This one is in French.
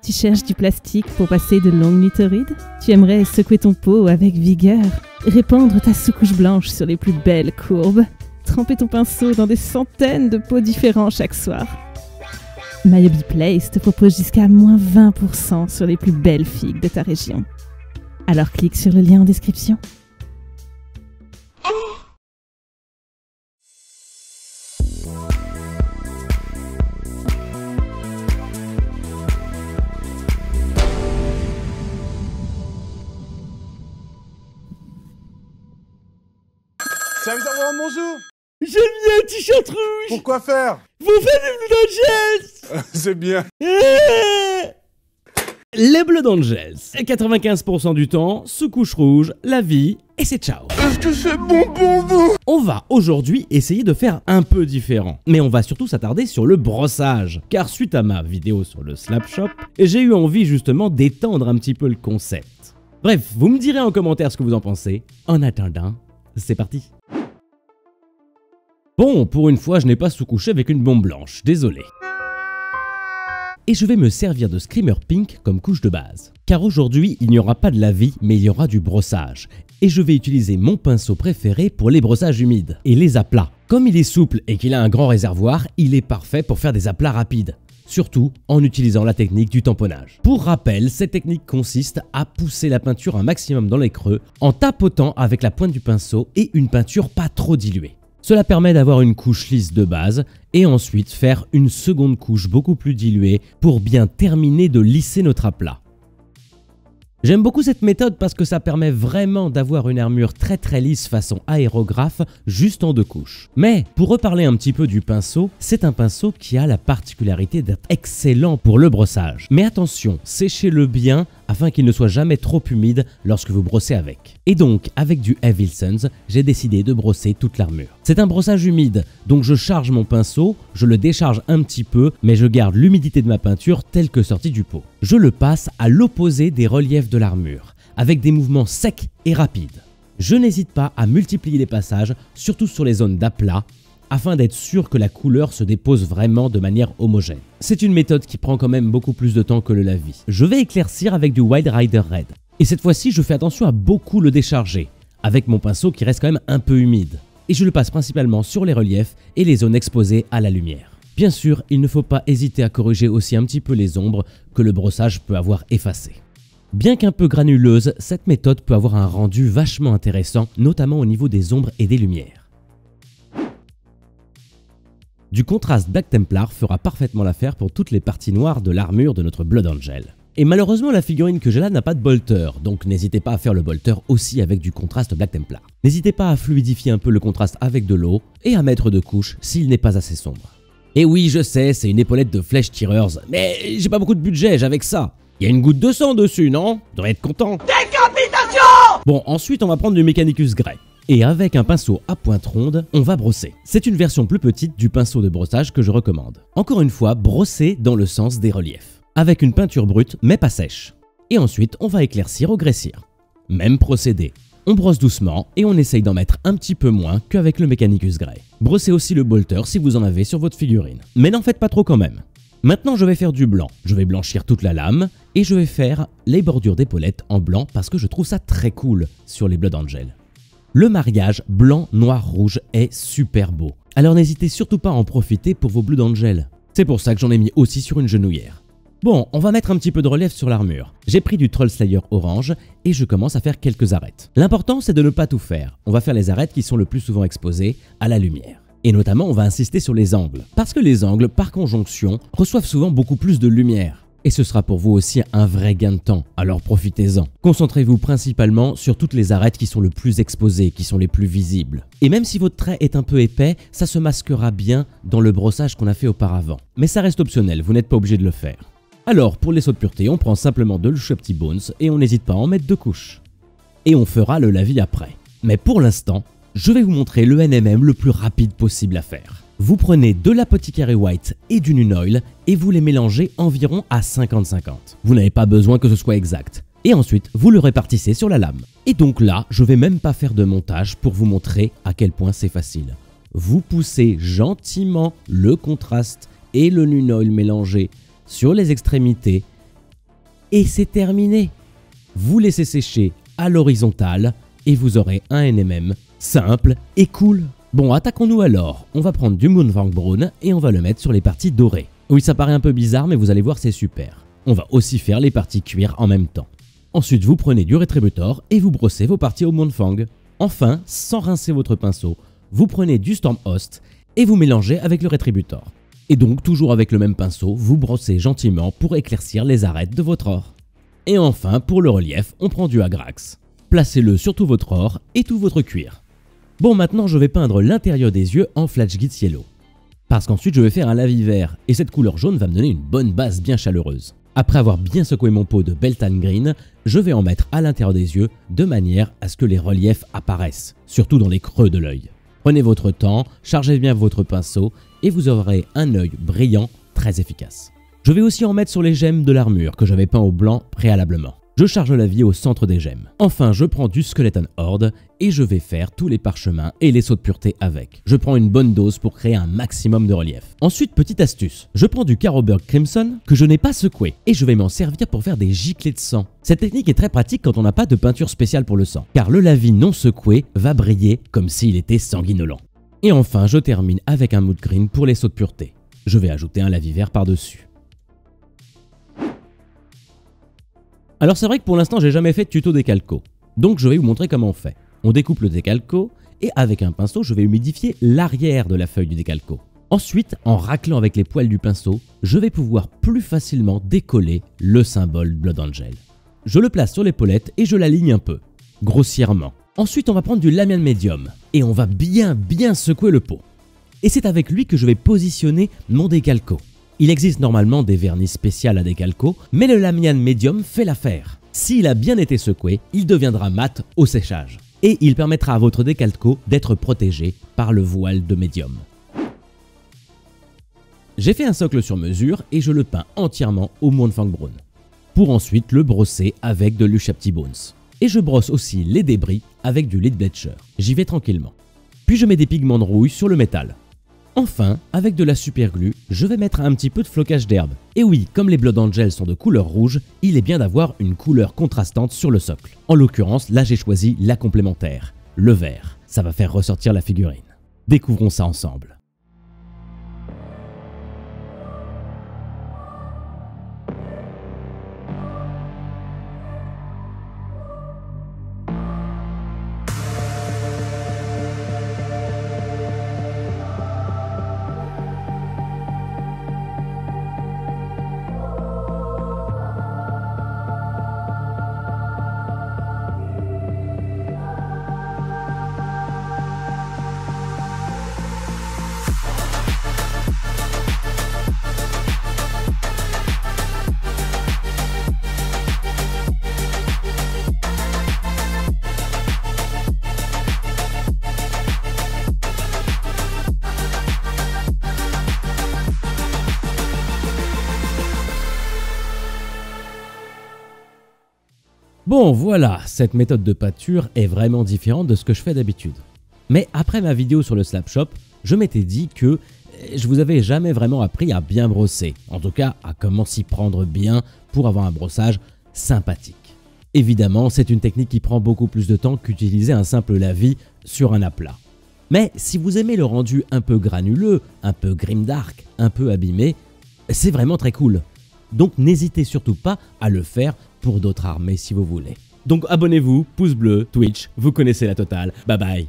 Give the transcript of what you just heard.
Tu cherches du plastique pour passer de longues nuits torrides? Tu aimerais secouer ton pot avec vigueur, répandre ta sous-couche blanche sur les plus belles courbes, tremper ton pinceau dans des centaines de pots différents chaque soir? Myobi Place te propose jusqu'à moins 20% sur les plus belles figues de ta région. Alors clique sur le lien en description. Service avant bonjour. J'aime bien un t-shirt rouge. Pourquoi faire? Vous faites des Blue Angels. C'est bien. Les Blue Angels, 95% du temps, sous couche rouge, la vie, et c'est ciao. Est-ce que c'est bon pour vous? On va aujourd'hui essayer de faire un peu différent, mais on va surtout s'attarder sur le brossage, car suite à ma vidéo sur le Slap Shop, j'ai eu envie justement d'étendre un petit peu le concept. Bref, vous me direz en commentaire ce que vous en pensez. En attendant, c'est parti. Bon, pour une fois, je n'ai pas sous-couché avec une bombe blanche, désolé. Et je vais me servir de Screamer Pink comme couche de base. Car aujourd'hui, il n'y aura pas de lavis, mais il y aura du brossage. Et je vais utiliser mon pinceau préféré pour les brossages humides et les aplats. Comme il est souple et qu'il a un grand réservoir, il est parfait pour faire des aplats rapides. Surtout en utilisant la technique du tamponnage. Pour rappel, cette technique consiste à pousser la peinture un maximum dans les creux en tapotant avec la pointe du pinceau et une peinture pas trop diluée. Cela permet d'avoir une couche lisse de base et ensuite faire une seconde couche beaucoup plus diluée pour bien terminer de lisser notre aplat. J'aime beaucoup cette méthode parce que ça permet vraiment d'avoir une armure très lisse façon aérographe juste en 2 couches. Mais pour reparler un petit peu du pinceau, c'est un pinceau qui a la particularité d'être excellent pour le brossage. Mais attention, séchez-le bien afin qu'il ne soit jamais trop humide lorsque vous brossez avec. Et donc, avec du Evil Sunz, j'ai décidé de brosser toute l'armure. C'est un brossage humide, donc je charge mon pinceau, je le décharge un petit peu, mais je garde l'humidité de ma peinture telle que sortie du pot. Je le passe à l'opposé des reliefs de l'armure, avec des mouvements secs et rapides. Je n'hésite pas à multiplier les passages, surtout sur les zones d'aplat, afin d'être sûr que la couleur se dépose vraiment de manière homogène. C'est une méthode qui prend quand même beaucoup plus de temps que le lavis. Je vais éclaircir avec du Wild Rider Red. Et cette fois-ci, je fais attention à beaucoup le décharger, avec mon pinceau qui reste quand même un peu humide. Et je le passe principalement sur les reliefs et les zones exposées à la lumière. Bien sûr, il ne faut pas hésiter à corriger aussi un petit peu les ombres que le brossage peut avoir effacées. Bien qu'un peu granuleuse, cette méthode peut avoir un rendu vachement intéressant, notamment au niveau des ombres et des lumières. Du contraste Black Templar fera parfaitement l'affaire pour toutes les parties noires de l'armure de notre Blood Angel. Et malheureusement, la figurine que j'ai là n'a pas de bolter, donc n'hésitez pas à faire le bolter aussi avec du contraste Black Templar. N'hésitez pas à fluidifier un peu le contraste avec de l'eau et à mettre de couches s'il n'est pas assez sombre. Et oui, je sais, c'est une épaulette de Flèche Tireurs, mais j'ai pas beaucoup de budget, j'avais que ça. Il y a une goutte de sang dessus, non? Vous devriez être content. Décapitation! Bon, ensuite on va prendre du Mechanicus Grey. Et avec un pinceau à pointe ronde, on va brosser. C'est une version plus petite du pinceau de brossage que je recommande. Encore une fois, brosser dans le sens des reliefs. Avec une peinture brute, mais pas sèche. Et ensuite, on va éclaircir ou graissir. Même procédé. On brosse doucement et on essaye d'en mettre un petit peu moins qu'avec le Mechanicus Grey. Brossez aussi le bolter si vous en avez sur votre figurine. Mais n'en faites pas trop quand même. Maintenant, je vais faire du blanc. Je vais blanchir toute la lame et je vais faire les bordures d'épaulettes en blanc parce que je trouve ça très cool sur les Blood Angel. Le mariage blanc, noir, rouge est super beau. Alors n'hésitez surtout pas à en profiter pour vos Blood Angel. C'est pour ça que j'en ai mis aussi sur une genouillère. Bon, on va mettre un petit peu de relief sur l'armure. J'ai pris du Troll Slayer orange et je commence à faire quelques arêtes. L'important c'est de ne pas tout faire. On va faire les arêtes qui sont le plus souvent exposées à la lumière. Et notamment on va insister sur les angles. Parce que les angles, par conjonction, reçoivent souvent beaucoup plus de lumière. Et ce sera pour vous aussi un vrai gain de temps, alors profitez-en. Concentrez-vous principalement sur toutes les arêtes qui sont le plus exposées, qui sont les plus visibles. Et même si votre trait est un peu épais, ça se masquera bien dans le brossage qu'on a fait auparavant. Mais ça reste optionnel, vous n'êtes pas obligé de le faire. Alors pour les sauts de pureté, on prend simplement de l'Ushabti Bones et on n'hésite pas à en mettre 2 couches. Et on fera le lavis après. Mais pour l'instant, je vais vous montrer le NMM le plus rapide possible à faire. Vous prenez de l'Apothecary White et du Nunoil et vous les mélangez environ à 50-50. Vous n'avez pas besoin que ce soit exact. Et ensuite, vous le répartissez sur la lame. Et donc là, je vais même pas faire de montage pour vous montrer à quel point c'est facile. Vous poussez gentiment le contraste et le Nunoil mélangé sur les extrémités Et c'est terminé. Vous laissez sécher à l'horizontale et vous aurez un NMM simple et cool. Bon, attaquons-nous alors. On va prendre du Moonfang Brown et on va le mettre sur les parties dorées. Oui, ça paraît un peu bizarre, mais vous allez voir, c'est super. On va aussi faire les parties cuir en même temps. Ensuite, vous prenez du Retributor et vous brossez vos parties au Moonfang. Enfin, sans rincer votre pinceau, vous prenez du Stormhost et vous mélangez avec le Retributor. Et donc, toujours avec le même pinceau, vous brossez gentiment pour éclaircir les arêtes de votre or. Et enfin, pour le relief, on prend du Agrax. Placez-le sur tout votre or et tout votre cuir. Bon, maintenant je vais peindre l'intérieur des yeux en Flatchgit Yellow. Parce qu'ensuite je vais faire un lavis vert et cette couleur jaune va me donner une bonne base bien chaleureuse. Après avoir bien secoué mon pot de Beltane Green, je vais en mettre à l'intérieur des yeux de manière à ce que les reliefs apparaissent, surtout dans les creux de l'œil. Prenez votre temps, chargez bien votre pinceau et vous aurez un œil brillant très efficace. Je vais aussi en mettre sur les gemmes de l'armure que j'avais peint au blanc préalablement. Je charge le lavis au centre des gemmes. Enfin, je prends du Skeleton Horde et je vais faire tous les parchemins et les sauts de pureté avec. Je prends une bonne dose pour créer un maximum de relief. Ensuite, petite astuce, je prends du Carroburg Crimson que je n'ai pas secoué et je vais m'en servir pour faire des giclées de sang. Cette technique est très pratique quand on n'a pas de peinture spéciale pour le sang, car le lavis non secoué va briller comme s'il était sanguinolent. Et enfin, je termine avec un Mood Green pour les sauts de pureté. Je vais ajouter un lavis vert par-dessus. Alors c'est vrai que pour l'instant j'ai jamais fait de tuto décalco, donc je vais vous montrer comment on fait. On découpe le décalco et avec un pinceau je vais humidifier l'arrière de la feuille du décalco. Ensuite, en raclant avec les poils du pinceau, je vais pouvoir plus facilement décoller le symbole Blood Angel. Je le place sur l'épaulette et je l'aligne un peu, grossièrement. Ensuite on va prendre du Lamian Medium et on va bien secouer le pot. Et c'est avec lui que je vais positionner mon décalco. Il existe normalement des vernis spéciaux à décalco, mais le Lamian Medium fait l'affaire. S'il a bien été secoué, il deviendra mat au séchage. Et il permettra à votre décalco d'être protégé par le voile de médium. J'ai fait un socle sur mesure et je le peins entièrement au Moonfang Brown. Pour ensuite le brosser avec de l'Ushabti Bones. Et je brosse aussi les débris avec du Lead Bleacher. J'y vais tranquillement. Puis je mets des pigments de rouille sur le métal. Enfin, avec de la super glue, je vais mettre un petit peu de flocage d'herbe. Et oui, comme les Blood Angels sont de couleur rouge, il est bien d'avoir une couleur contrastante sur le socle. En l'occurrence, là j'ai choisi la complémentaire, le vert. Ça va faire ressortir la figurine. Découvrons ça ensemble. Bon voilà, cette méthode de peinture est vraiment différente de ce que je fais d'habitude. Mais après ma vidéo sur le Slap Shop, je m'étais dit que je vous avais jamais vraiment appris à bien brosser. En tout cas, à comment s'y prendre bien pour avoir un brossage sympathique. Évidemment, c'est une technique qui prend beaucoup plus de temps qu'utiliser un simple lavis sur un aplat. Mais si vous aimez le rendu un peu granuleux, un peu grimdark, un peu abîmé, c'est vraiment très cool. Donc n'hésitez surtout pas à le faire pour d'autres armées si vous voulez. Donc abonnez-vous, pouce bleu, Twitch, vous connaissez la totale. Bye bye.